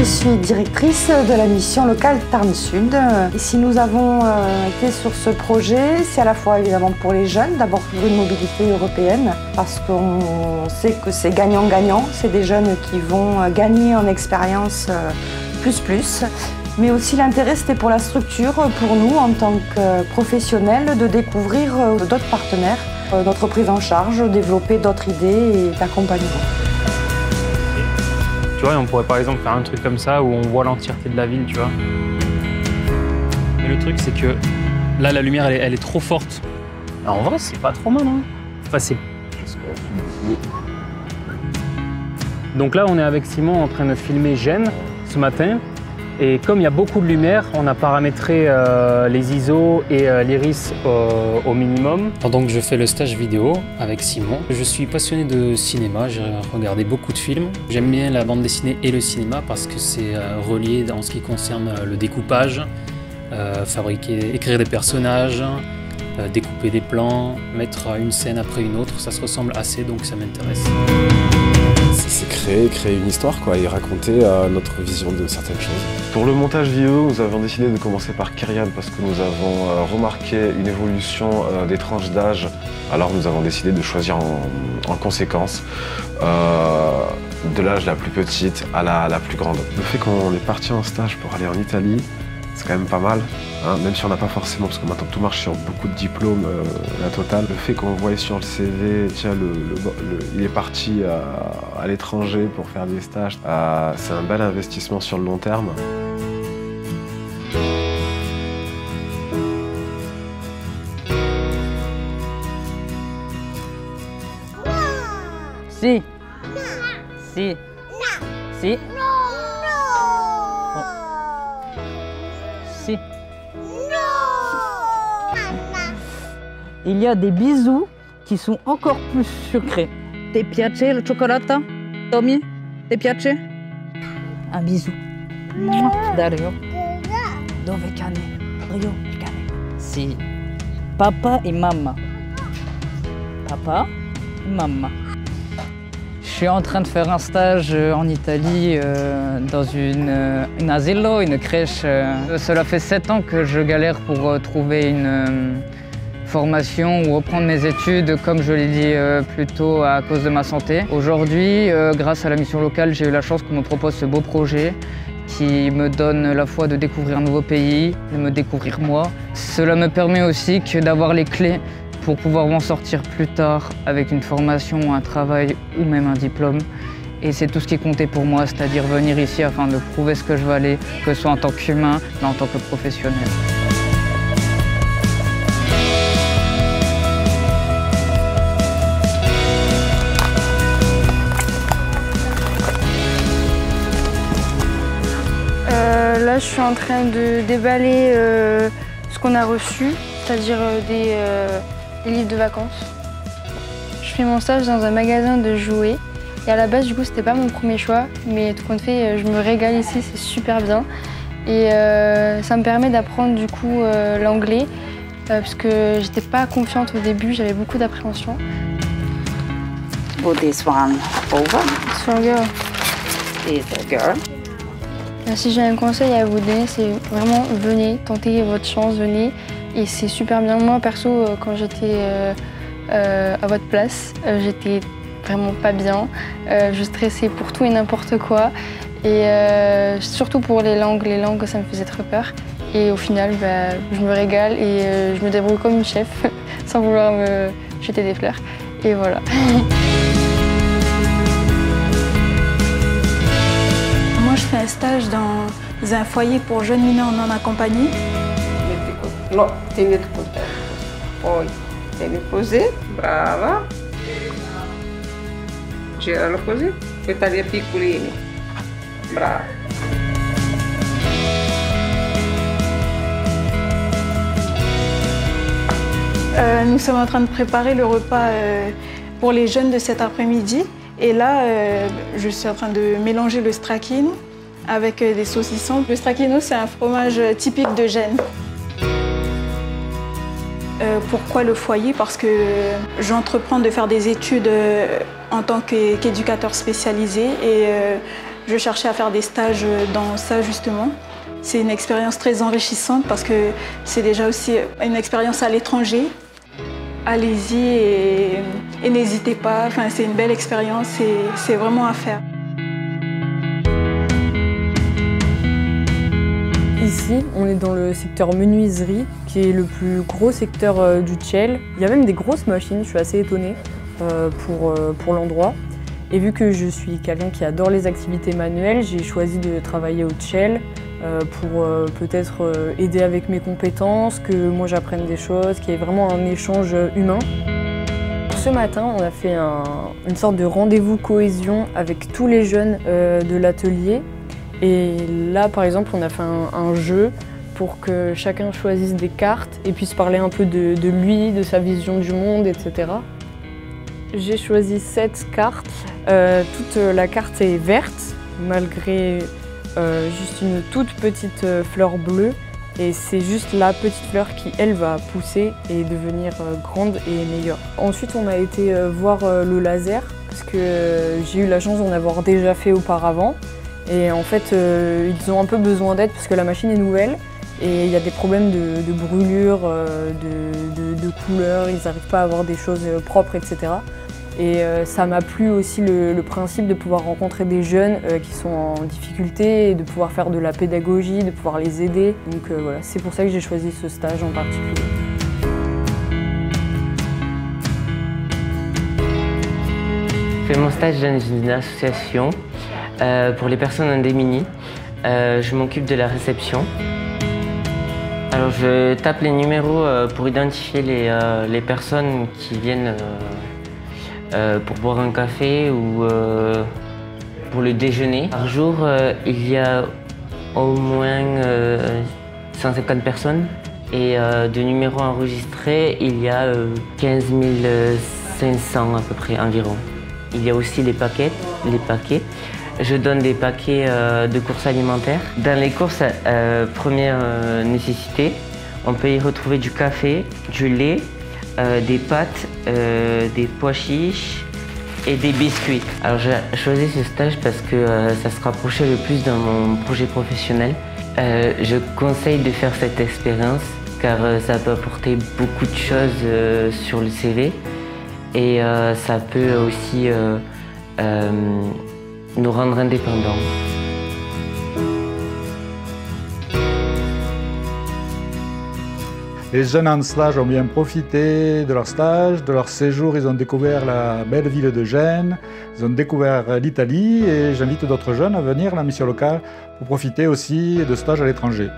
suis directrice de la mission locale Tarn Sud. Et si nous avons été sur ce projet, c'est à la fois évidemment pour les jeunes, d'abord pour une mobilité européenne, parce qu'on sait que c'est gagnant-gagnant. C'est des jeunes qui vont gagner en expérience plus. Mais aussi l'intérêt, c'était pour la structure, pour nous en tant que professionnels, de découvrir d'autres partenaires, notre prise en charge, développer d'autres idées et d'accompagnement. Tu vois, on pourrait par exemple faire un truc comme ça où on voit l'entièreté de la ville, tu vois. Mais le truc, c'est que là, la lumière, elle est trop forte. Alors, en vrai, c'est pas trop mal, hein. Enfin, c'est... Donc là, on est avec Simon en train de filmer Gênes ce matin. Et comme il y a beaucoup de lumière, on a paramétré les ISO et l'iris au minimum. Pendant que je fais le stage vidéo avec Simon, je suis passionné de cinéma, j'ai regardé beaucoup de films. J'aime bien la bande dessinée et le cinéma parce que c'est relié en ce qui concerne le découpage, écrire des personnages, découper des plans, mettre une scène après une autre, ça se ressemble assez, donc ça m'intéresse. C'est créer une histoire, quoi, et raconter notre vision de certaines choses. Pour le montage vidéo, nous avons décidé de commencer par Kyrian parce que nous avons remarqué une évolution des tranches d'âge. Alors nous avons décidé de choisir en conséquence de l'âge la plus petite à la plus grande. Le fait qu'on est parti en stage pour aller en Italie, c'est quand même pas mal, hein, même si on n'a pas forcément, parce que maintenant tout marche sur beaucoup de diplômes, la totale. Le fait qu'on voit sur le CV, tiens, il est parti à l'étranger pour faire des stages, c'est un bel investissement sur le long terme. Si. Si. Si. Si. Il y a des bisous qui sont encore plus sucrés. Ti piace la cioccolata? Tommy? Ti piace? Un bisou. Dario. Dove il cane? Rio, il cane. Si. Papa et maman. Papa et maman. Je suis en train de faire un stage en Italie dans une asilo, une crèche. Cela fait 7 ans que je galère pour trouver une formation ou reprendre mes études, comme je l'ai dit plus tôt, à cause de ma santé. Aujourd'hui, grâce à la mission locale, j'ai eu la chance qu'on me propose ce beau projet qui me donne la foi de découvrir un nouveau pays, de me découvrir moi. Cela me permet aussi d'avoir les clés pour pouvoir m'en sortir plus tard avec une formation, un travail ou même un diplôme. Et c'est tout ce qui comptait pour moi, c'est-à-dire venir ici afin de prouver ce que je valais, que ce soit en tant qu'humain, mais en tant que professionnel. Là, je suis en train de déballer ce qu'on a reçu, c'est-à-dire des livres de vacances. Je fais mon stage dans un magasin de jouets et à la base, du coup, c'était pas mon premier choix, mais tout compte fait, je me régale ici, c'est super bien. Et ça me permet d'apprendre du coup l'anglais parce que j'étais pas confiante au début, j'avais beaucoup d'appréhension. Oh, this one over. This one girl. Is a girl. Si j'ai un conseil à vous donner, c'est vraiment venez, tentez votre chance, venez. Et c'est super bien. Moi, perso, quand j'étais à votre place, j'étais vraiment pas bien. Je stressais pour tout et n'importe quoi. Et surtout pour les langues, ça me faisait très peur. Et au final, je me régale et je me débrouille comme une chef, sans vouloir me jeter des fleurs. Et voilà. Moi, je fais un stage dans un foyer pour jeunes mineurs non accompagnés. No, tieni contento. Poi tieni così, brava. Giralo così, puoi tagliare piccolini. Brava. Nous sommes en train de préparer le repas pour les jeunes de cet après-midi. Et là, je suis en train de mélanger le stracchino avec des saucissons. Le stracchino, c'est un fromage typique de Gênes. Pourquoi le foyer? Parce que j'entreprends de faire des études en tant qu'éducateur spécialisé et Je cherchais à faire des stages dans ça justement. C'est une expérience très enrichissante parce que c'est déjà aussi une expérience à l'étranger. Allez-y et n'hésitez pas, enfin, c'est une belle expérience et c'est vraiment à faire. Ici, on est dans le secteur menuiserie, qui est le plus gros secteur du Tchèle. Il y a même des grosses machines, je suis assez étonnée pour l'endroit. Et vu que je suis quelqu'un qui adore les activités manuelles, j'ai choisi de travailler au Tchèle pour peut-être aider avec mes compétences, que moi j'apprenne des choses, qu'il y ait vraiment un échange humain. Ce matin, on a fait une sorte de rendez-vous cohésion avec tous les jeunes de l'atelier. Et là, par exemple, on a fait un jeu pour que chacun choisisse des cartes et puisse parler un peu de lui, de sa vision du monde, etc. J'ai choisi 7 cartes. Toute la carte est verte, malgré juste une toute petite fleur bleue. Et c'est juste la petite fleur qui, elle, va pousser et devenir grande et meilleure. Ensuite, on a été voir le laser, parce que j'ai eu la chance d'en avoir déjà fait auparavant. Et en fait, ils ont un peu besoin d'aide parce que la machine est nouvelle et il y a des problèmes de brûlure, de couleur, ils n'arrivent pas à avoir des choses propres, etc. Et ça m'a plu aussi le principe de pouvoir rencontrer des jeunes qui sont en difficulté et de pouvoir faire de la pédagogie, de pouvoir les aider. Donc voilà, c'est pour ça que j'ai choisi ce stage en particulier. Je fais mon stage dans une association pour les personnes en démunis. Je m'occupe de la réception. Alors je tape les numéros pour identifier les personnes qui viennent pour boire un café ou pour le déjeuner. Par jour, il y a au moins 150 personnes et de numéros enregistrés, il y a 15 500 à peu près environ. Il y a aussi les paquets. Je donne des paquets de courses alimentaires. Dans les courses première nécessité, on peut y retrouver du café, du lait, des pâtes, des pois chiches et des biscuits. Alors j'ai choisi ce stage parce que ça se rapprochait le plus de mon projet professionnel. Je conseille de faire cette expérience car ça peut apporter beaucoup de choses sur le CV et ça peut aussi nous rendre indépendants. Les jeunes en stage ont bien profité de leur stage, de leur séjour. Ils ont découvert la belle ville de Gênes, ils ont découvert l'Italie et j'invite d'autres jeunes à venir à la mission locale pour profiter aussi de stages à l'étranger.